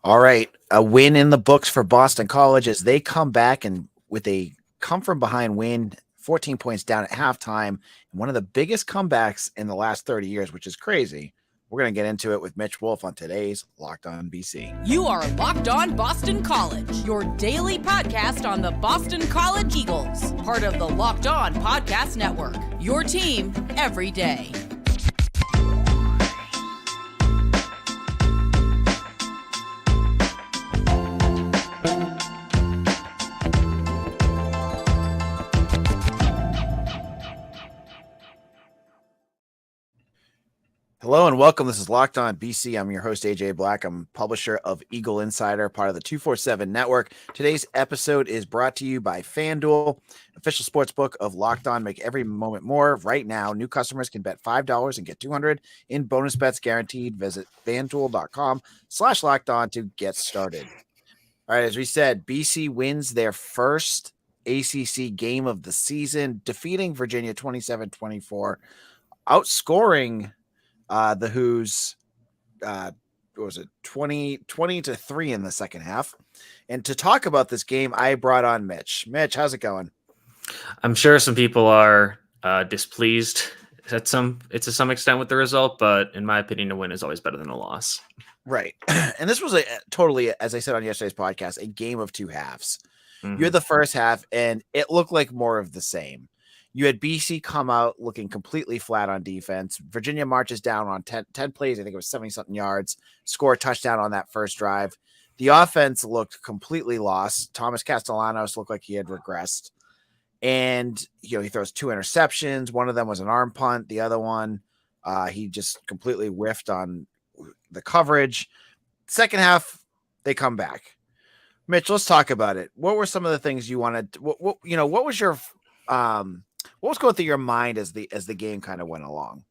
All right, a win in the books for Boston College as they come back and with a come from behind win, 14 points down at halftime, and one of the biggest comebacks in the last 30 years, which is crazy. We're going to get into it with Mitch Wolf on today's Locked On BC. You are Locked On Boston College, your daily podcast on the Boston College Eagles, part of the Locked On Podcast Network, your team every day. Hello and welcome. This is Locked On BC. I'm your host, AJ Black. I'm publisher of Eagle Insider, part of the 247 Network. Today's episode is brought to you by FanDuel, official sports book of Locked On. Make every moment more. Right now, new customers can bet $5 and get $200 in bonus bets guaranteed. Visit FanDuel.com/LockedOn to get started. All right, as we said, BC wins their first ACC game of the season, defeating Virginia 27-24, outscoring the Who's, what was it, 20-3 in the second half. And to talk about this game, I brought on Mitch. Mitch, how's it going? I'm sure some people are displeased to some extent with the result, but in my opinion, a win is always better than a loss. Right. And this was totally, as I said on yesterday's podcast, a game of two halves. Mm-hmm. You had the first half, and it looked like more of the same. You had BC come out looking completely flat on defense. Virginia marches down on 10 plays. I think it was 70-something yards, score a touchdown on that first drive. The offense looked completely lost. Thomas Castellanos looked like he had regressed. And, he throws two interceptions. One of them was an arm punt. The other one, he just completely whiffed on the coverage. Second half, they come back. Mitch, let's talk about it. What were some of the things you wanted? What was your what was going through your mind as the game kind of went along?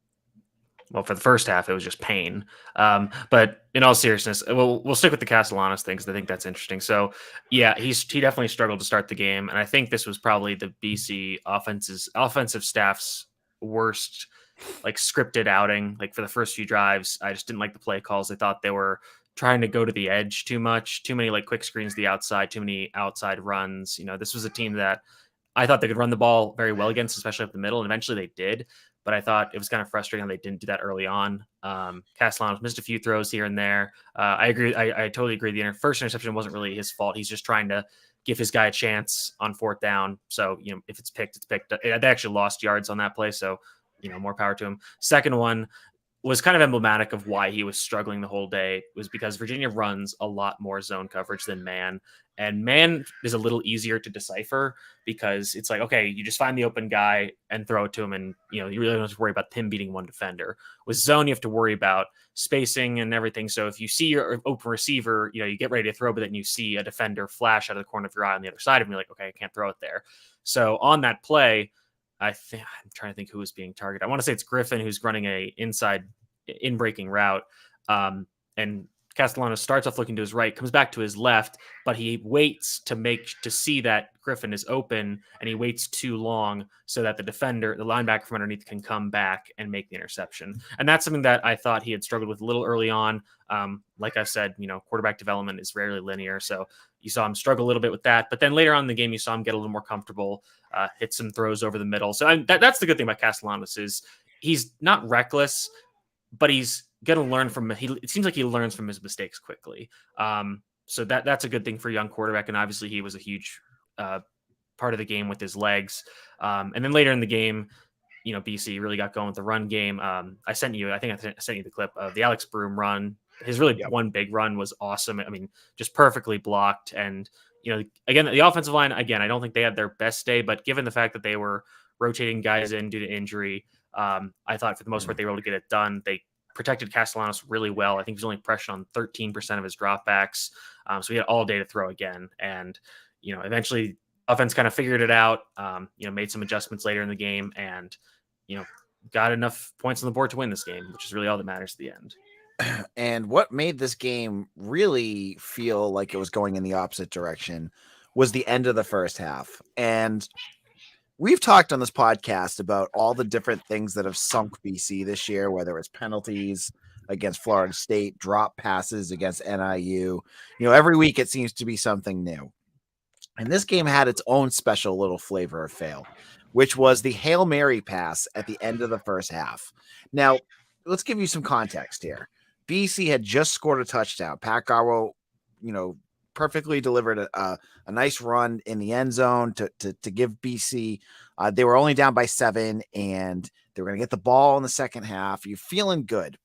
Well, for the first half, it was just pain. But in all seriousness, we'll stick with the Castellanos thing because I think that's interesting. So, yeah, he definitely struggled to start the game, and I think this was probably the BC offensive staff's worst, scripted outing. For the first few drives, I just didn't like the play calls. I thought they were trying to go to the edge too much, too many quick screens to the outside, too many outside runs. This was a team that I thought they could run the ball very well against, especially up the middle, and eventually they did. But I thought it was kind of frustrating they didn't do that early on. Castellanos missed a few throws here and there. I agree. I totally agree. The first interception wasn't really his fault. He's just trying to give his guy a chance on fourth down. So, if it's picked, it's picked. They actually lost yards on that play. So, more power to him. Second one was kind of emblematic of why he was struggling the whole day, was because Virginia runs a lot more zone coverage than man. And man is a little easier to decipher because it's okay, you just find the open guy and throw it to him. And, you really don't have to worry about him beating one defender. With zone, you have to worry about spacing and everything. So if you see your open receiver, you get ready to throw, but then you see a defender flash out of the corner of your eye on the other side of him, you're like, okay, I can't throw it there. So on that play, I'm trying to think who was being targeted. I want to say it's Griffin, who's running a inside in-breaking route. And Castellanos starts off looking to his right, comes back to his left, but he waits to see that Griffin is open, and he waits too long so that the linebacker from underneath, can come back and make the interception. And that's something that I thought he had struggled with a little early on. Like I said, quarterback development is rarely linear, so you saw him struggle a little bit with that. But then later on in the game, you saw him get a little more comfortable, hit some throws over the middle. So that's the good thing about Castellanos is he's not reckless, but he's going to learn from it seems like he learns from his mistakes quickly. So that's a good thing for a young quarterback. And obviously he was a huge part of the game with his legs. And then later in the game, BC really got going with the run game. I sent you the clip of the Alex Broom run. His one big run was awesome. I mean, just perfectly blocked. And, again, the offensive line, again, I don't think they had their best day, but given the fact that they were rotating guys in due to injury, I thought for the most part, they were able to get it done. They protected Castellanos really well. I think he was only pressured on 13% of his dropbacks. So he had all day to throw again. And, eventually offense kind of figured it out, made some adjustments later in the game and, got enough points on the board to win this game, which is really all that matters at the end. And what made this game really feel like it was going in the opposite direction was the end of the first half. And we've talked on this podcast about all the different things that have sunk BC this year, whether it's penalties, against Florida State, drop passes against NIU. Every week it seems to be something new. And this game had its own special little flavor of fail, which was the Hail Mary pass at the end of the first half. Now, let's give you some context here. BC had just scored a touchdown. Pat Garwo, perfectly delivered a nice run in the end zone to give BC. They were only down by 7, and they were going to get the ball in the second half. You're feeling good.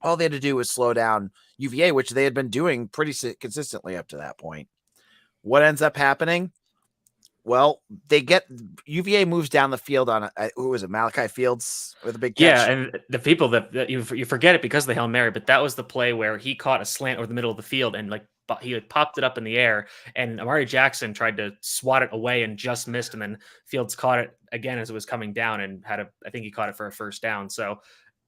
All they had to do was slow down UVA, which they had been doing pretty consistently up to that point. What ends up happening? Well, UVA moves down the field on who was it? Malachi Fields with a big catch. Yeah, and the people that you forget it because of the Hail Mary, but that was the play where he caught a slant over the middle of the field and he popped it up in the air, and Amari Jackson tried to swat it away and just missed, and then Fields caught it again as it was coming down and I think he caught it for a first down. So,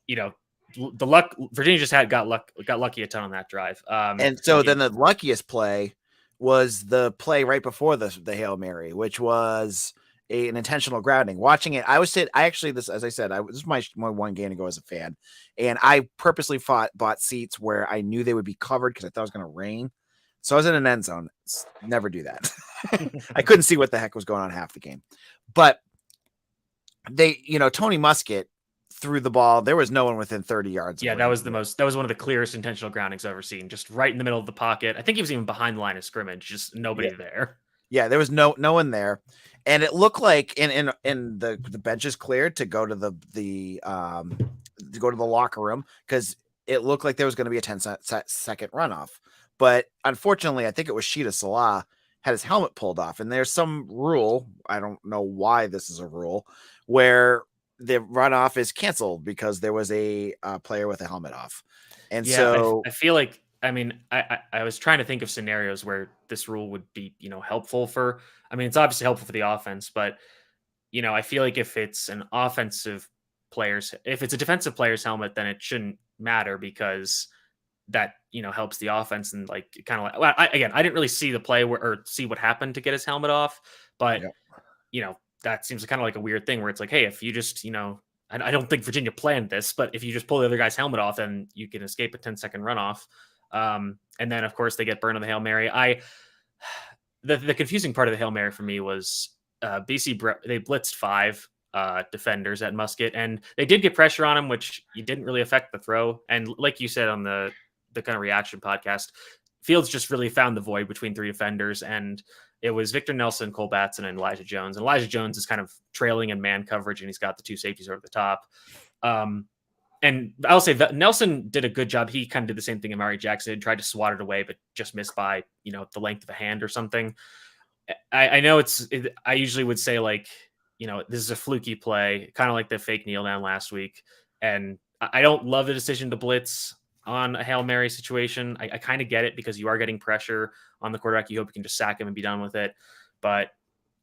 the luck Virginia just got lucky a ton on that drive. And so then the luckiest play was the play right before the Hail Mary, which was an intentional grounding. Watching it, this is my one game to go as a fan, and I purposely bought seats where I knew they would be covered because I thought it was going to rain. So I was in an end zone. Never do that. I couldn't see what the heck was going on half the game, but Tony Muskett threw the ball. There was no one within 30 yards. Yeah, that was one of the clearest intentional groundings I've ever seen. Just right in the middle of the pocket. I think he was even behind the line of scrimmage. Just nobody there. Yeah, there was no one there, and it looked like in the benches cleared to go to the locker room because it looked like there was going to be a 10-second runoff. But unfortunately, I think it was Sheeta Salah had his helmet pulled off, and there's some rule. I don't know why this is a rule where the runoff is canceled because there was a player with a helmet off. And so I feel like, I was trying to think of scenarios where this rule would be, helpful for, it's obviously helpful for the offense, but, I feel like if it's an offensive if it's a defensive player's helmet, then it shouldn't matter because that, helps the offense. And I didn't really see the play or see what happened to get his helmet off, but that seems kind of like a weird thing where it's like, hey, if you just, I don't think Virginia planned this, but if you just pull the other guy's helmet off, then you can escape a 10-second runoff. And then, of course, they get burned on the Hail Mary. The confusing part of the Hail Mary for me was BC, they blitzed 5 defenders at Muskett, and they did get pressure on him, which didn't really affect the throw. And like you said on the kind of reaction podcast, Fields just really found the void between 3 defenders, and it was Victor Nelson, Cole Batson, and Elijah Jones. And Elijah Jones is kind of trailing in man coverage, and he's got the 2 safeties over the top. And I'll say that Nelson did a good job. He kind of did the same thing Amari Jackson did, tried to swat it away, but just missed by, the length of a hand or something. I know I usually would say this is a fluky play, kind of like the fake kneel down last week. And I don't love the decision to blitz on a Hail Mary situation. I kind of get it because you are getting pressure on the quarterback. You hope you can just sack him and be done with it. But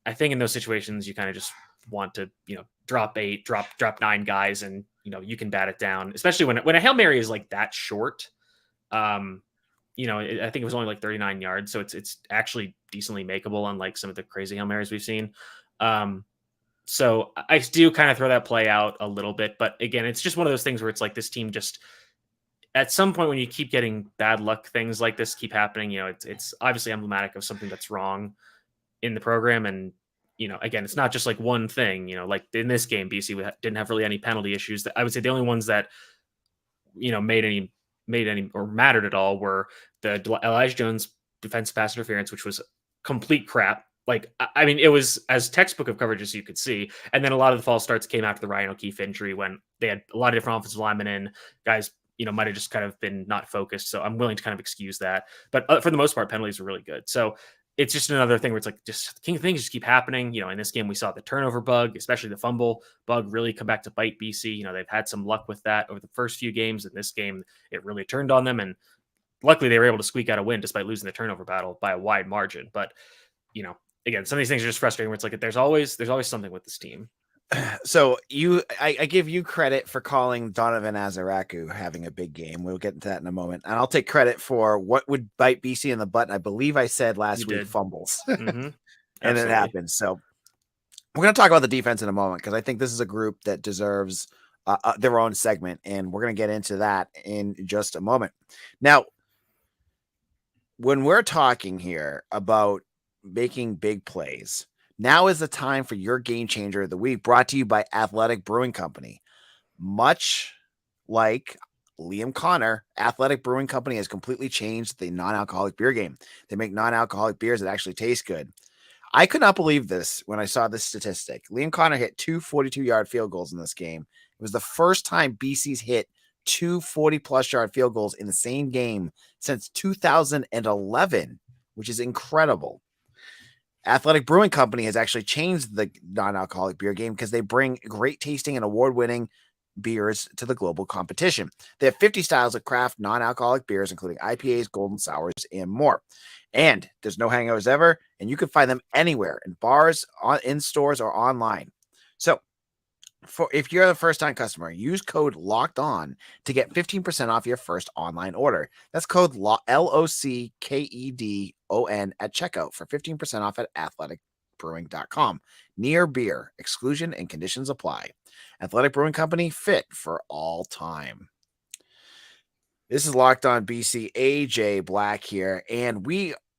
I think in those situations, you kind of just want to, drop 8, drop 9 guys, and, you can bat it down, especially when a Hail Mary is that short. I think it was only 39 yards. So it's actually decently makeable, unlike some of the crazy Hail Marys we've seen. So I do kind of throw that play out a little bit, but again, it's just one of those things where it's this team just, at some point when you keep getting bad luck, things like this keep happening, it's obviously emblematic of something that's wrong in the program. And, again, it's not just one thing, like in this game, BC didn't have really any penalty issues. I would say the only ones that, made any or mattered at all were the Elijah Jones defensive pass interference, which was complete crap. It was as textbook of coverage as you could see. And then a lot of the false starts came after the Ryan O'Keefe injury when they had a lot of different offensive linemen in. Guys, might have just kind of been not focused. So I'm willing to kind of excuse that. But for the most part, penalties were really good. So it's just another thing where it's just things just keep happening. In this game, we saw the turnover bug, especially the fumble bug, really come back to bite BC. They've had some luck with that over the first few games. In this game, it really turned on them. And luckily, they were able to squeak out a win despite losing the turnover battle by a wide margin. But, again, some of these things are just frustrating where it's there's always something with this team. So I give you credit for calling Donovan Azaraku having a big game. We'll get into that in a moment. And I'll take credit for what would bite BC in the butt. And I believe I said last week fumbles. Mm-hmm. And it happened. So we're going to talk about the defense in a moment because I think this is a group that deserves their own segment, and we're going to get into that in just a moment. Now, when we're talking here about making big plays, now is the time for your game changer of the week, brought to you by Athletic Brewing Company. Much like Liam Connor, Athletic Brewing Company has completely changed the non-alcoholic beer game. They make non-alcoholic beers that actually taste good. I could not believe this when I saw this statistic. Liam Connor hit 2 42-yard field goals in this game. It was the first time BC's hit 2 40-plus yard field goals in the same game since 2011, which is incredible. Athletic Brewing Company has actually changed the non-alcoholic beer game because they bring great tasting and award-winning beers to the global competition. They have 50 styles of craft non-alcoholic beers, including IPAs, golden sours, and more. And there's no hangovers ever, and you can find them anywhere in bars, in stores, or online. So, if you're the first-time customer, use code Locked On to get 15% off your first online order. That's code LOCKEDON at checkout for 15% off at athleticbrewing.com. Near beer, exclusion and conditions apply. Athletic Brewing Company, fit for all time. This is Locked On BC, AJ Black here, and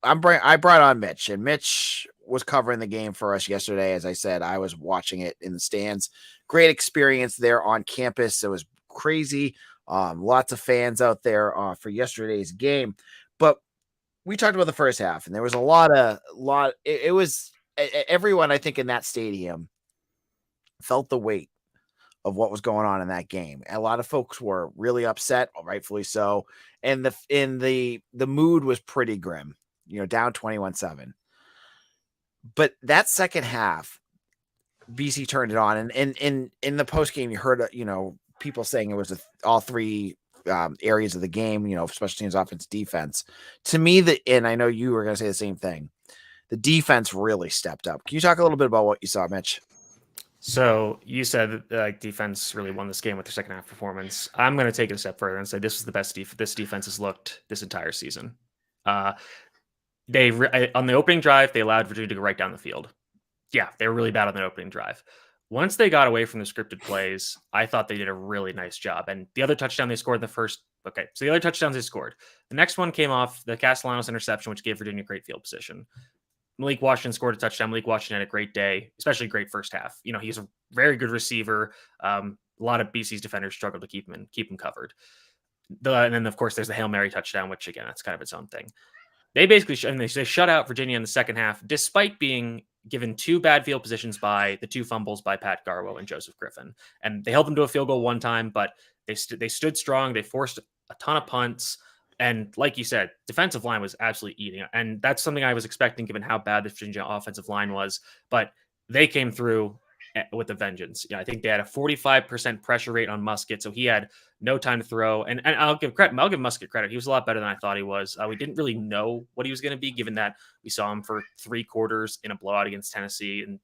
I brought on Mitch, and Mitch was covering the game for us yesterday. As I said, I was watching it in the stands. Great experience there on campus. It was crazy. Lots of fans out there for yesterday's game, but we talked about the first half, and there was it was everyone, I think, in that stadium felt the weight of what was going on in that game. And a lot of folks were really upset, rightfully so. And the mood was pretty grim, down 21-7. But that second half, BC turned it on. And in the post game, you heard, people saying it was all three areas of the game, special teams, offense, defense. To me, and I know you were going to say the same thing, the defense really stepped up. Can you talk a little bit about what you saw, Mitch? So you said that defense really won this game with their second half performance. I'm going to take it a step further and say this was the best this defense has looked this entire season. On the opening drive, they allowed Virginia to go right down the field. Yeah, they were really bad on the opening drive. Once they got away from the scripted plays, I thought they did a really nice job. And the other touchdown they scored in the first, so the other touchdowns they scored. The next one came off the Castellanos interception, which gave Virginia great field position. Malik Washington scored a touchdown. Malik Washington had a great day, especially great first half. He's a very good receiver. A lot of BC's defenders struggled to keep him covered. And then, of course, there's the Hail Mary touchdown, which, again, that's kind of its own thing. They basically they shut out Virginia in the second half, despite being given 2 bad field positions by the 2 fumbles by Pat Garwo and Joseph Griffin. And they held them to a field goal one time, but they stood strong. They forced a ton of punts. And like you said, defensive line was absolutely eating it. And that's something I was expecting given how bad the Virginia offensive line was. But they came through with a vengeance. I think they had a 45% pressure rate on Muskett, so he had no time to throw. And I'll give Muskett credit. He was a lot better than I thought he was. We didn't really know what he was going to be, given that we saw him for 3 quarters in a blowout against Tennessee. And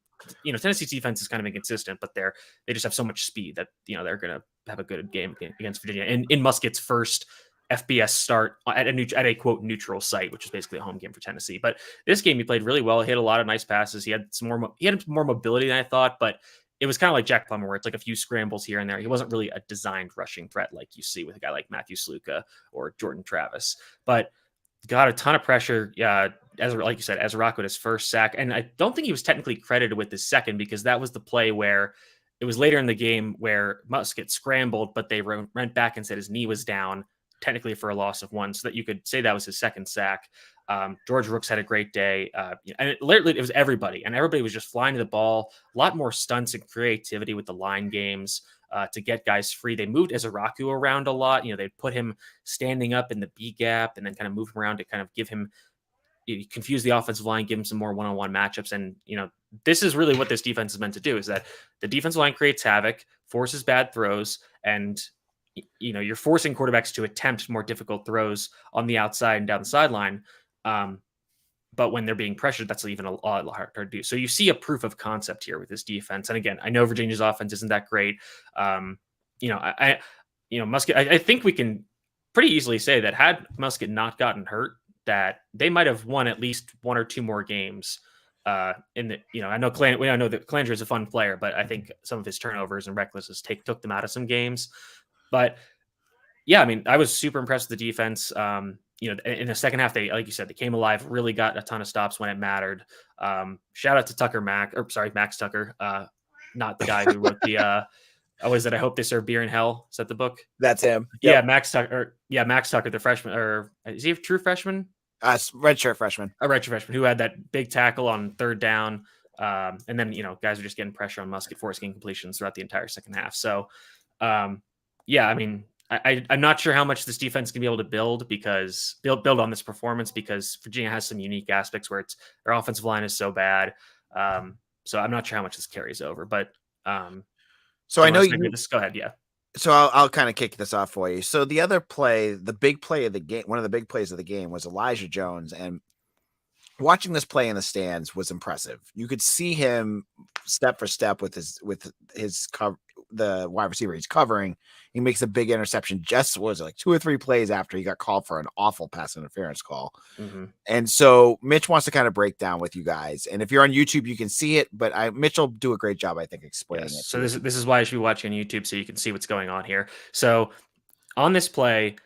Tennessee's defense is kind of inconsistent, but they just have so much speed that they're going to have a good game against Virginia. And in Muskett's first FBS start at a quote neutral site, which is basically a home game for Tennessee. But this game he played really well. He hit a lot of nice passes. He had more mobility than I thought, but it was kind of like Jack Plummer, where it's like a few scrambles here and there. He wasn't really a designed rushing threat like you see with a guy like Matthew Sluka or Jordan Travis, but got a ton of pressure. Like you said, Ezra Rocco, his first sack. And I don't think he was technically credited with his second, because that was the play where it was later in the game where Muskett scrambled, but they went back and said his knee was down, technically for a loss of 1, so that you could say that was his second sack. George Rooks had a great day. And it was everybody, and everybody was just flying to the ball. A lot more stunts and creativity with the line games to get guys free. They moved Ezaraku around a lot. They put him standing up in the B gap and then kind of move him around to kind of give him, confuse the offensive line, give him some more one-on-one matchups. And, this is really what this defense is meant to do, is that the defensive line creates havoc, forces bad throws, and you're forcing quarterbacks to attempt more difficult throws on the outside and down the sideline. But when they're being pressured, that's even a lot harder to do. So you see a proof of concept here with this defense. And again, I know Virginia's offense isn't that great. Muskett, I think we can pretty easily say that had Muskett not gotten hurt, that they might have won at least 1 or 2 more games In the, I know that Clandra is a fun player, but I think some of his turnovers and recklessness took them out of some games. But yeah, I mean, I was super impressed with the defense. In the second half, they, like you said, they came alive, really got a ton of stops when it mattered. Shout out to Max Tucker, not the guy who wrote the, is that I Hope They Serve Beer in Hell? Is that the book? That's him. Yep. Yeah, Max Tucker, the freshman, or is he a true freshman? Redshirt freshman. A redshirt freshman who had that big tackle on third down. And then, guys are just getting pressure on Muskett, forcing completions throughout the entire second half. So, I mean, I'm not sure how much this defense can be able to build on this performance, because Virginia has some unique aspects where their offensive line is so bad. So I'm not sure how much this carries over, but so I know you go ahead. Yeah. So I'll kind of kick this off for you. So the other play, the big play of the game, one of the big plays of the game was Elijah Jones, and watching this play in the stands was impressive. You could see him step for step with his cover, the wide receiver he's covering. He makes a big interception. Just was like 2 or 3 plays after he got called for an awful pass interference call. Mm-hmm. And so Mitch wants to kind of break down with you guys. And if you're on YouTube, you can see it, but Mitch will do a great job, I think, explaining it. So this is why you should be watching on YouTube, so you can see what's going on here. So on this play,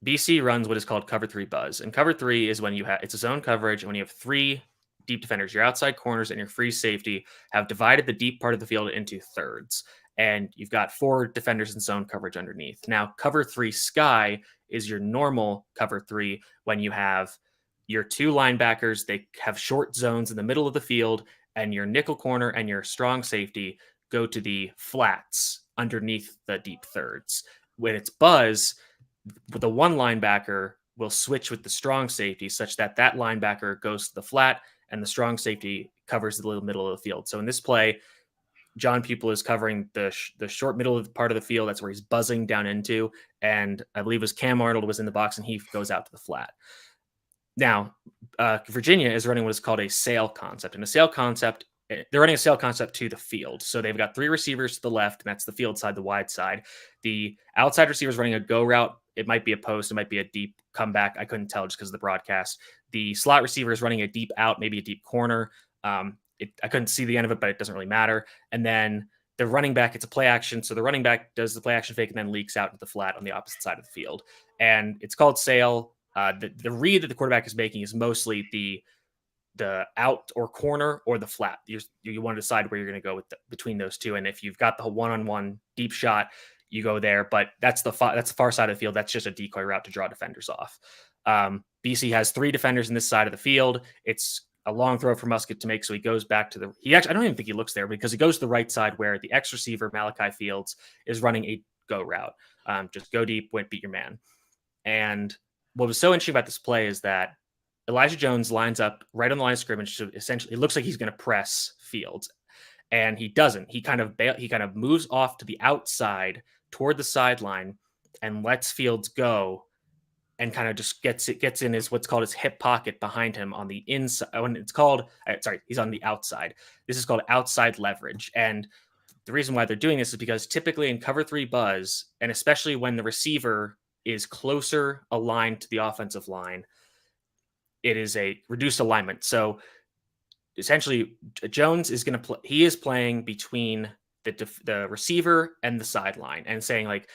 BC runs what is called cover 3 buzz. And cover 3 is when it's a zone coverage, and when you have 3 deep defenders, your outside corners and your free safety have divided the deep part of the field into thirds. And you've got 4 defenders in zone coverage underneath. Now, cover 3 sky is your normal cover 3 when you have your 2 linebackers. They have short zones in the middle of the field, and your nickel corner and your strong safety go to the flats underneath the deep thirds. When it's buzz, the 1 linebacker will switch with the strong safety such that linebacker goes to the flat and the strong safety covers the little middle of the field. So in this play, John Pupil is covering the short middle of the part of the field. That's where he's buzzing down into. And I believe it was Cam Arnold was in the box, and he goes out to the flat. Now, Virginia is running what is called a sail concept. And a sail concept, they're running a sail concept to the field. So they've got 3 receivers to the left, and that's the field side, the wide side. The outside receiver is running a go route. It might be a post. It might be a deep comeback. I couldn't tell just because of the broadcast. The slot receiver is running a deep out, maybe a deep corner. I couldn't see the end of it, but it doesn't really matter. And then the running back, it's a play action. So the running back does the play action fake and then leaks out to the flat on the opposite side of the field. And it's called sail. The read that the quarterback is making is mostly the out or corner or the flat. You want to decide where you're going to go between those two. And if you've got the one-on-one deep shot, you go there. But that's the far side of the field. That's just a decoy route to draw defenders off. BC has 3 defenders in this side of the field. It's a long throw for Muskett to make, so he goes back to I don't even think he looks there, because he goes to the right side where the X receiver, Malachi Fields, is running a go route. Just go deep, beat your man. And what was so interesting about this play is that Elijah Jones lines up right on the line of scrimmage. So essentially, it looks like he's going to press Fields, and he doesn't. He kind of moves off to the outside toward the sideline and lets Fields go, and kind of just gets in what's called his hip pocket behind him on the inside. When it's called, he's on the outside. This is called outside leverage. And the reason why they're doing this is because typically in cover 3 buzz, and especially when the receiver is closer aligned to the offensive line, it is a reduced alignment. So essentially, Jones is going to play. He is playing between the receiver and the sideline, and saying, like,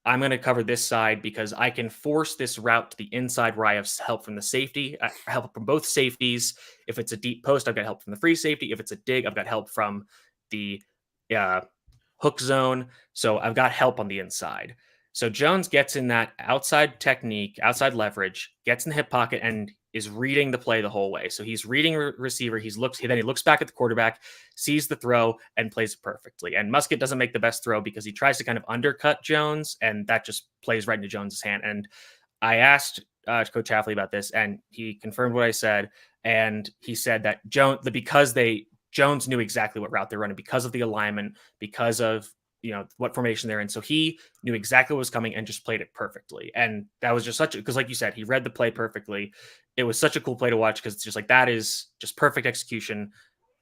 I'm going to cover this side because I can force this route to the inside where I have help from the safety, help from both safeties. If it's a deep post, I've got help from the free safety. If it's a dig, I've got help from the hook zone. So I've got help on the inside. So Jones gets in that outside technique, outside leverage, gets in the hip pocket, and is reading the play the whole way. So he's reading receiver. Then he looks back at the quarterback, sees the throw, and plays it perfectly. And Muskett doesn't make the best throw because he tries to kind of undercut Jones, and that just plays right into Jones's hand. And I asked Coach Hafley about this, and he confirmed what I said. And he said that Jones knew exactly what route they're running because of the alignment, because of what formation they're in. So he knew exactly what was coming and just played it perfectly. And that was just because like you said, he read the play perfectly. It was such a cool play to watch because it's just like, that is just perfect execution.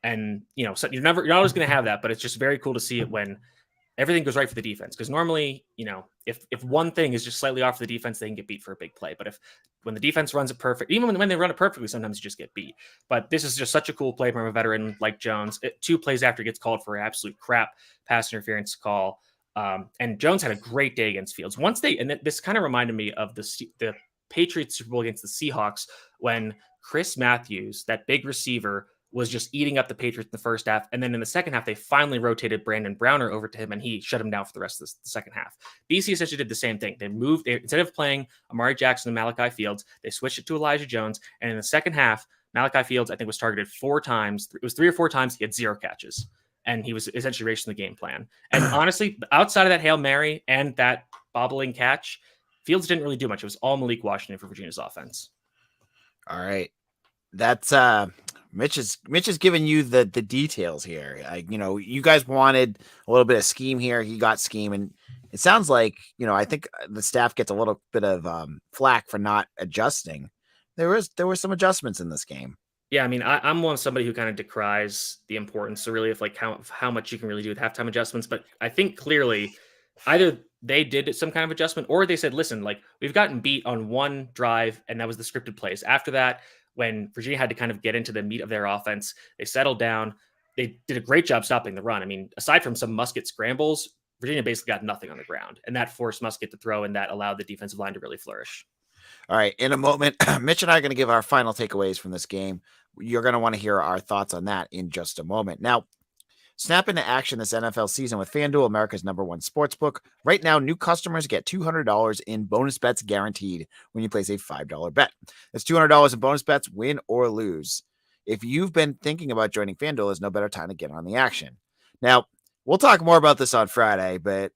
And, so you're not always going to have that, but it's just very cool to see it when everything goes right for the defense. Because normally, if one thing is just slightly off the defense, they can get beat for a big play. But when the defense runs it perfect, even when they run it perfectly, sometimes you just get beat. But this is just such a cool play from a veteran like Jones. 2 plays after he gets called for an absolute crap pass interference call. And Jones had a great day against Fields. This kind of reminded me of the Patriots Super Bowl against the Seahawks when Chris Matthews, that big receiver, was just eating up the Patriots in the first half. And then in the second half, they finally rotated Brandon Browner over to him, and he shut him down for the rest of the second half. BC essentially did the same thing. Instead of playing Amari Jackson and Malachi Fields, they switched it to Elijah Jones. And in the second half, Malachi Fields, I think, was targeted 4 times. It was 3 or 4 times. He had 0 catches. And he was essentially racing the game plan. And honestly, outside of that Hail Mary and that bobbling catch, Fields didn't really do much. It was all Malik Washington for Virginia's offense. All right. That's Mitch is giving you the details here. You guys wanted a little bit of scheme here. He got scheme, and it sounds like, I think the staff gets a little bit of flack for not adjusting. There were some adjustments in this game. Yeah, I mean, I'm somebody who kind of decries the importance, really, of like how much you can really do with halftime adjustments. But I think clearly either they did some kind of adjustment, or they said, listen, like, we've gotten beat on one drive, and that was the scripted plays. After that, when Virginia had to kind of get into the meat of their offense, they settled down. They did a great job stopping the run. I mean, aside from some Muskett scrambles, Virginia basically got nothing on the ground, and that forced Muskett to throw, and that allowed the defensive line to really flourish. All right. In a moment, Mitch and I are going to give our final takeaways from this game. You're going to want to hear our thoughts on that in just a moment. Now, snap into action this NFL season with FanDuel, America's #1 sportsbook. Right now, new customers get $200 in bonus bets guaranteed when you place a $5 bet. That's $200 in bonus bets, win or lose. If you've been thinking about joining FanDuel, there's no better time to get on the action. Now, we'll talk more about this on Friday, but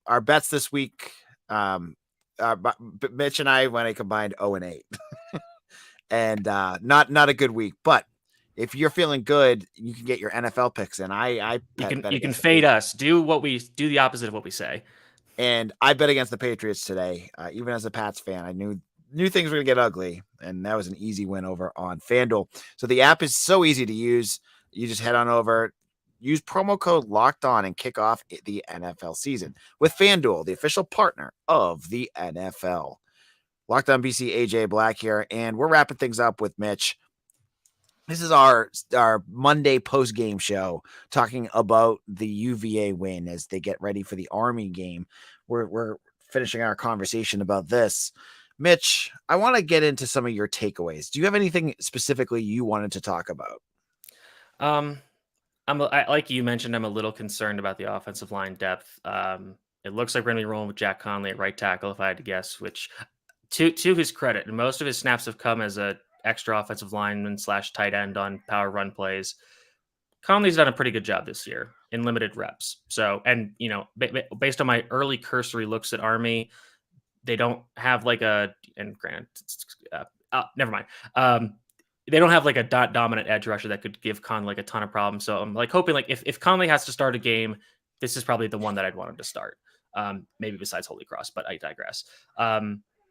our bets this week, Mitch and I went a combined 0-8. And not a good week, but if you're feeling good, you can get your NFL picks in. You can fade us. Do the opposite of what we say. And I bet against the Patriots today. Even as a Pats fan, I knew things were gonna get ugly, and that was an easy win over on FanDuel. So the app is so easy to use. You just head on over, use promo code Locked On, and kick off the NFL season with FanDuel, the official partner of the NFL. Locked On BC, AJ Black here, and we're wrapping things up with Mitch. This is our Monday post-game show talking about the UVA win as they get ready for the Army game. We're finishing our conversation about this. Mitch, I want to get into some of your takeaways. Do you have anything specifically you wanted to talk about? Like you mentioned, I'm a little concerned about the offensive line depth. It looks like we're going to be rolling with Jack Conley at right tackle, if I had to guess, which to his credit, and most of his snaps have come as a extra offensive lineman / tight end on power run plays. Conley's done a pretty good job this year in limited reps. So, and based on my early cursory looks at Army, they don't have like never mind. They don't have like a dominant edge rusher that could give Conley like a ton of problems. So I'm like hoping like if Conley has to start a game, this is probably the one that I'd want him to start. Maybe besides Holy Cross, but I digress.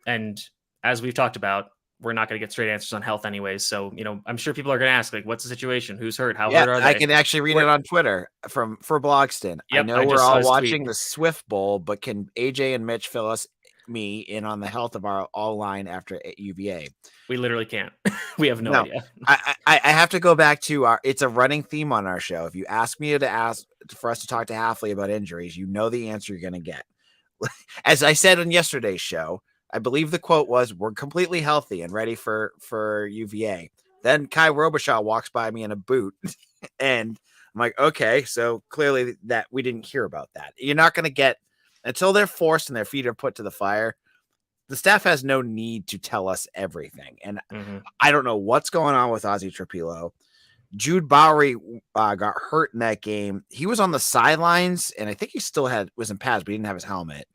And as we've talked about, we're not going to get straight answers on health anyways. So, I'm sure people are going to ask, like, what's the situation? Who's hurt? How hurt are they? I can actually read it on Twitter for Blogston. Yep, I know we're all watching the Swift Bowl, but can AJ and Mitch fill me in on the health of our all line after UVA? We literally can't. We have no idea. I have to go back to it's a running theme on our show. If you ask me for us to talk to Hafley about injuries, the answer you're going to get. As I said on yesterday's show, I believe the quote was, "We're completely healthy and ready for UVA." Then Kai Robichaud walks by me in a boot, and I'm like, okay, so clearly that we didn't hear about that. You're not going to get until they're forced and their feet are put to the fire. The staff has no need to tell us everything, and I don't know what's going on with Ozzie Trapilo. Jude Bowery got hurt in that game. He was on the sidelines, and I think he still was in pads, but he didn't have his helmet.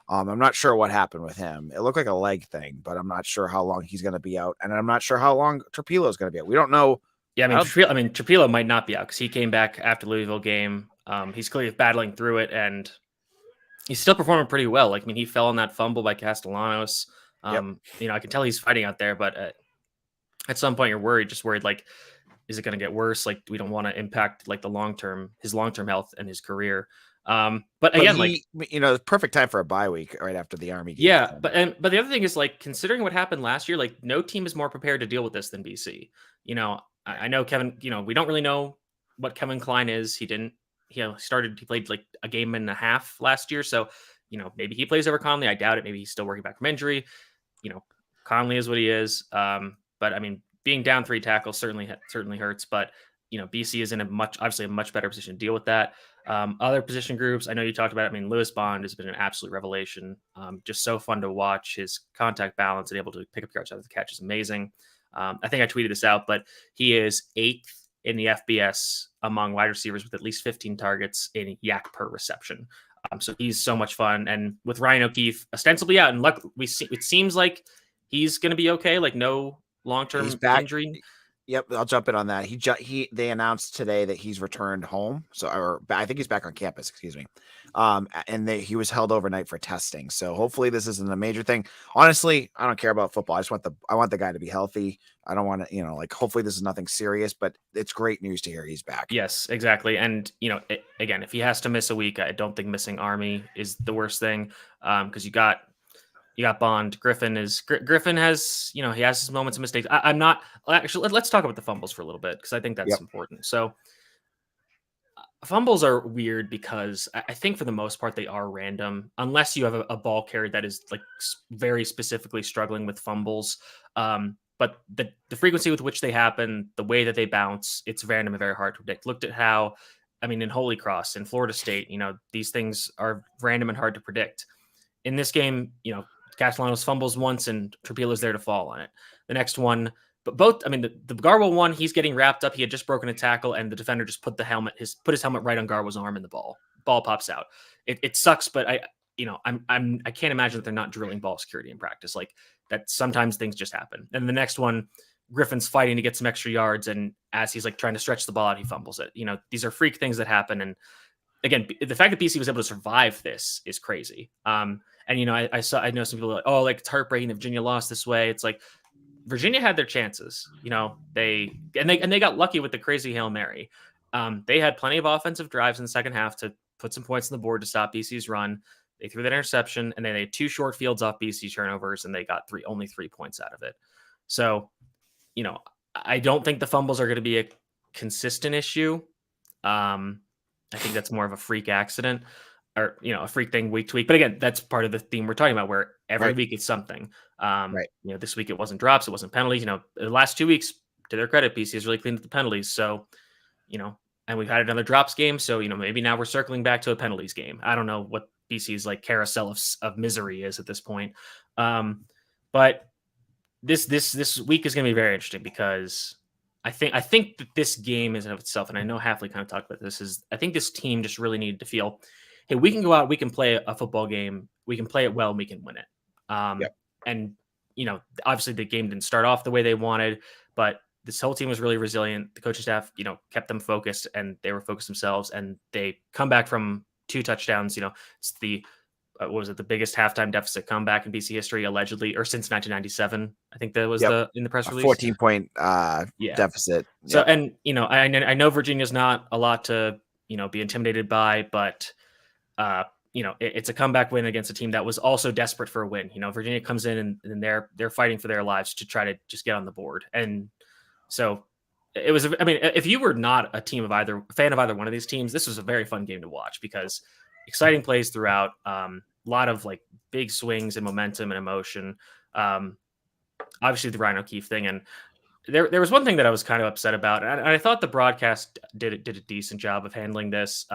I'm not sure what happened with him. It looked like a leg thing, but I'm not sure how long he's going to be out, and I'm not sure how long Trapilo is going to be out. We don't know. Yeah, Trapilo might not be out because he came back after the Louisville game. He's clearly battling through it, and he's still performing pretty well. He fell on that fumble by Castellanos. I can tell he's fighting out there, but at some point you're worried, like, is it going to get worse? Like, we don't want to impact like his long-term health and his career. But again, perfect time for a bye week right after the Army game. Yeah, but the other thing is, like, considering what happened last year, like, no team is more prepared to deal with this than BC. I know Kevin. We don't really know what Kevin Klein is. He played like a game and a half last year, so maybe he plays over Conley. I doubt it. Maybe he's still working back from injury. Conley is what he is. But I mean, being down 3 tackles certainly hurts. But BC is in obviously a much better position to deal with that. Other position groups, I know you talked about it. I mean, Lewis Bond has been an absolute revelation. Just so fun to watch. His contact balance and able to pick up yards out of the catch is amazing. I think I tweeted this out, but he is 8th in the FBS among wide receivers with at least 15 targets in yak per reception. So he's so much fun. And with Ryan O'Keefe ostensibly out, and luck, it seems like he's going to be okay. Like, no long-term injury. Yep, I'll jump in on that. They announced today that he's returned home. So, I think he's back on campus. Excuse me. And he was held overnight for testing. So hopefully this isn't a major thing. Honestly, I don't care about football. I want the guy to be healthy. I don't want to, hopefully this is nothing serious. But it's great news to hear he's back. Yes, exactly. And again, if he has to miss a week, I don't think missing Army is the worst thing, because you got Bond. Griffin has he has his moments of mistakes. I'm not actually. Let's talk about the fumbles for a little bit, because I think that's important. So fumbles are weird because I think for the most part they are random, unless you have a ball carrier that is like very specifically struggling with fumbles. But the frequency with which they happen, the way that they bounce, it's random and very hard to predict. Looked at how, in Holy Cross, in Florida State, these things are random and hard to predict. In this game, Castellanos fumbles once and Trappilo's there to fall on it. The next one, but both, the Garbo one, he's getting wrapped up. He had just broken a tackle and the defender just put his helmet right on Garbo's arm and the ball pops out. It sucks, but I can't imagine that they're not drilling ball security in practice. Like that, sometimes things just happen. And the next one, Griffin's fighting to get some extra yards, and as he's like trying to stretch the ball out, he fumbles it. These are freak things that happen. And again, the fact that BC was able to survive this is crazy. And I know some people are like, oh, like it's heartbreaking that Virginia lost this way. It's like Virginia had their chances. They got lucky with the crazy Hail Mary. They had plenty of offensive drives in the second half to put some points on the board to stop BC's run. They threw that interception, and then they had 2 short fields off BC turnovers, and they got only 3 points out of it. So, I don't think the fumbles are going to be a consistent issue. I think that's more of a freak accident, or a freak thing week to week. But again, that's part of the theme we're talking about, where every week it's something. This week it wasn't drops, it wasn't penalties. The last 2 weeks, to their credit, BC has really cleaned up the penalties. So, and we've had another drops game. So, maybe now we're circling back to a penalties game. I don't know what BC's like carousel of misery is at this point. But this week is going to be very interesting, because I think that this game is in of itself, and I know Hafley kind of talked about this, I think this team just really needed to feel, hey, we can go out, we can play a football game, we can play it well, and we can win it. And, obviously the game didn't start off the way they wanted, but this whole team was really resilient. The coaching staff, kept them focused, and they were focused themselves, and they come back from 2 touchdowns. It's the the biggest halftime deficit comeback in BC history, allegedly, or since 1997. I think that was in the press release. 14-point deficit. So, and I know Virginia's not a lot to be intimidated by, but it's a comeback win against a team that was also desperate for a win. Virginia comes in and they're fighting for their lives to try to just get on the board. And so it was, if you were not a fan of either one of these teams, this was a very fun game to watch, because exciting plays throughout, a lot of like big swings and momentum and emotion. Obviously the Ryan O'Keefe thing. And there was one thing that I was kind of upset about, and I thought the broadcast did a decent job of handling this.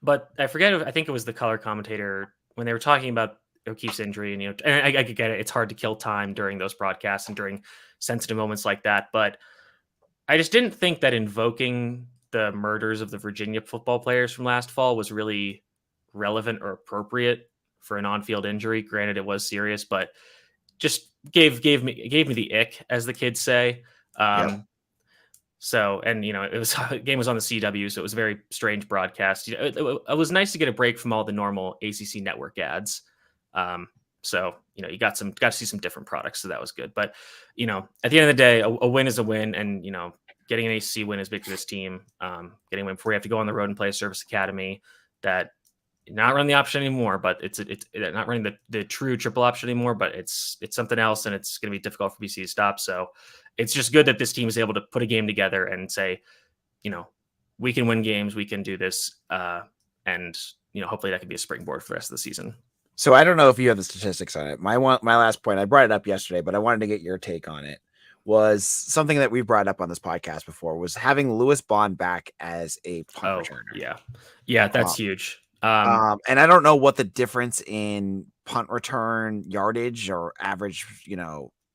But I think it was the color commentator, when they were talking about O'Keefe's injury, and and I get it, it's hard to kill time during those broadcasts and during sensitive moments like that. But I just didn't think that invoking the murders of the Virginia football players from last fall was really relevant or appropriate for an on-field injury. Granted, it was serious, but just gave me the ick, as the kids say. So, and the game was on the CW, so it was a very strange broadcast. It was nice to get a break from all the normal ACC network ads. So, you got to see some different products, so that was good. But, at the end of the day, a win is a win, and, getting an ACC win is big for this team. Getting a win before you have to go on the road and play a service academy that not running the option anymore, but it's not running the true triple option anymore, but it's something else, and it's going to be difficult for BC to stop. So it's just good that this team is able to put a game together and say, we can win games, we can do this, and hopefully that can be a springboard for the rest of the season. So I don't know if you have the statistics on it. My last point, I brought it up yesterday, but I wanted to get your take on it. Was something that we brought up on this podcast before, was having Lewis Bond back as a punt returner. Yeah, that's huge. And I don't know what the difference in punt return yardage or average,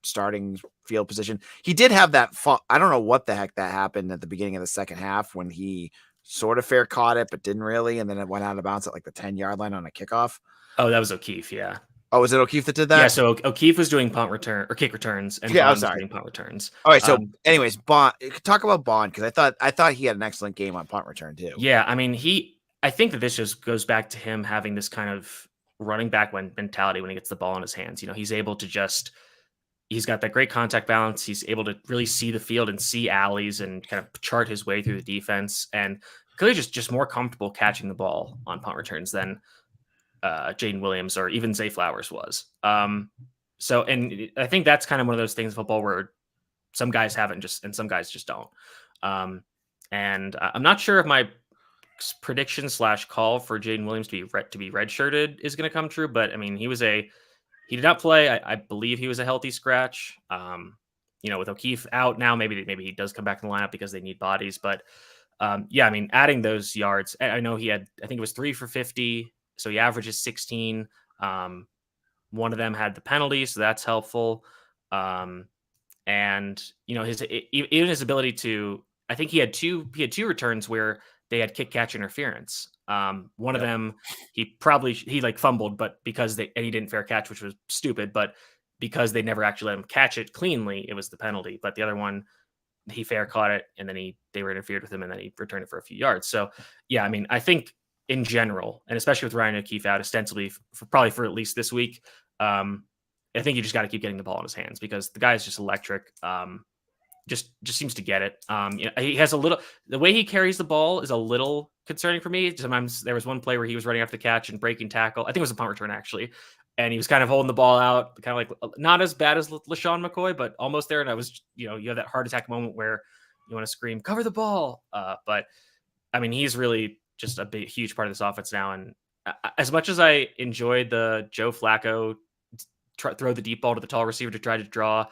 starting field position. He did have that. I don't know what the heck that happened at the beginning of the second half when he sort of fair caught it, but didn't really. And then it went out of bounds at like the 10-yard line on a kickoff. Oh, that was O'Keefe. Yeah. Oh, was it O'Keefe that did that? Yeah. So O'Keefe was doing punt return or kick returns, and Bond was doing punt returns. All right. So, anyways, Bond. Talk about Bond, because I thought he had an excellent game on punt return too. Yeah. I mean, I think that this just goes back to him having this kind of running back mentality when he gets the ball in his hands. He's able to he's got that great contact balance. He's able to really see the field and see alleys and kind of chart his way through the defense, and clearly just more comfortable catching the ball on punt returns than Jaden Williams or even Zay Flowers was. So, and I think that's kind of one of those things in football where some guys have it and some guys just don't. And I'm not sure if my prediction / call for Jaden Williams to be redshirted is going to come true, but I mean, he did not play. I believe he was a healthy scratch. With O'Keefe out now, maybe he does come back in the lineup because they need bodies. But I mean, adding those yards, I know I think it was 3 for 50, so he averages 16. One of them had the penalty, so that's helpful. And his ability to, I think he had two returns where they had kick catch interference. One of them, he fumbled, but because he didn't fair catch, which was stupid, but because they never actually let him catch it cleanly, it was the penalty. But the other one, he fair caught it, and then they were interfered with him, and then he returned it for a few yards. So yeah, I mean, I think in general, and especially with Ryan O'Keefe out ostensibly probably for at least this week, I think you just got to keep getting the ball in his hands because the guy is just electric. Just seems to get it. He has the way he carries the ball is a little concerning for me. Sometimes there was one play where he was running after the catch and breaking tackle. I think it was a punt return actually. And he was kind of holding the ball out, kind of like not as bad as LaShawn McCoy, but almost there. And I was, you have that heart attack moment where you want to scream, cover the ball. But I mean, he's really just a huge part of this offense now. And as much as I enjoyed the Joe Flacco throw the deep ball to the tall receiver to try to draw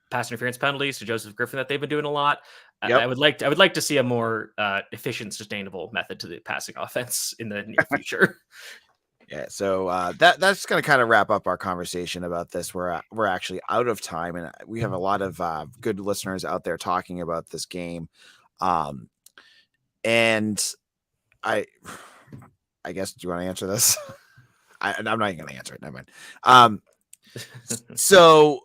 pass interference penalties to Joseph Griffin that they've been doing a lot. Yep. I would like to see a more efficient, sustainable method to the passing offense in the near future. Yeah, so that's going to kind of wrap up our conversation about this. We're actually out of time, and we have a lot of good listeners out there talking about this game. And I guess, do you want to answer this? I'm not even going to answer it. Never mind. So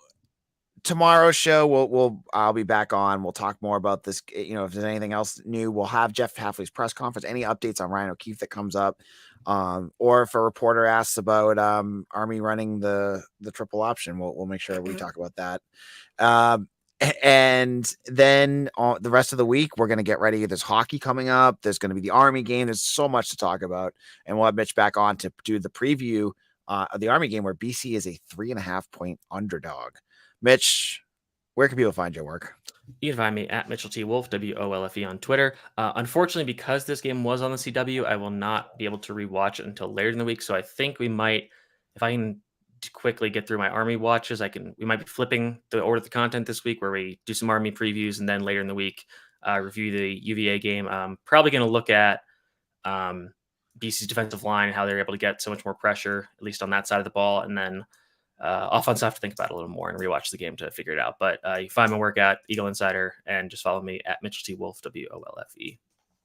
tomorrow's show, I'll be back on. We'll talk more about this. If there's anything else new, we'll have Jeff Hafley's press conference. Any updates on Ryan O'Keefe that comes up, or if a reporter asks about Army running the triple option, we'll make sure we talk about that. And then the rest of the week, we're going to get ready. There's hockey coming up. There's going to be the Army game. There's so much to talk about, and we'll have Mitch back on to do the preview of the Army game, where BC is a 3.5-point underdog. Mitch, where can people find your work? You can find me at Mitchell T. Wolfe, WOLFE on Twitter. Unfortunately, because this game was on the CW, I will not be able to rewatch it until later in the week. So I think we might, if I can quickly get through my Army watches, we might be flipping the order of the content this week, where we do some Army previews and then later in the week review the UVA game. Probably going to look at BC's defensive line and how they're able to get so much more pressure, at least on that side of the ball, and then offense, I have to think about it a little more and rewatch the game to figure it out. But you can find my work at Eagle Insider, and just follow me at Mitchell T. Wolfe, WOLFE.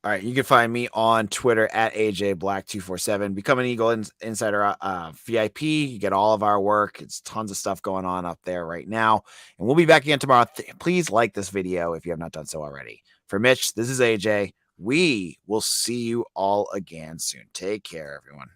All right, you can find me on Twitter at AJ Black 247. Become an Eagle Insider VIP. You get all of our work. It's tons of stuff going on up there right now, and we'll be back again tomorrow. Please like this video if you have not done so already. For Mitch, this is AJ. We will see you all again soon. Take care, everyone.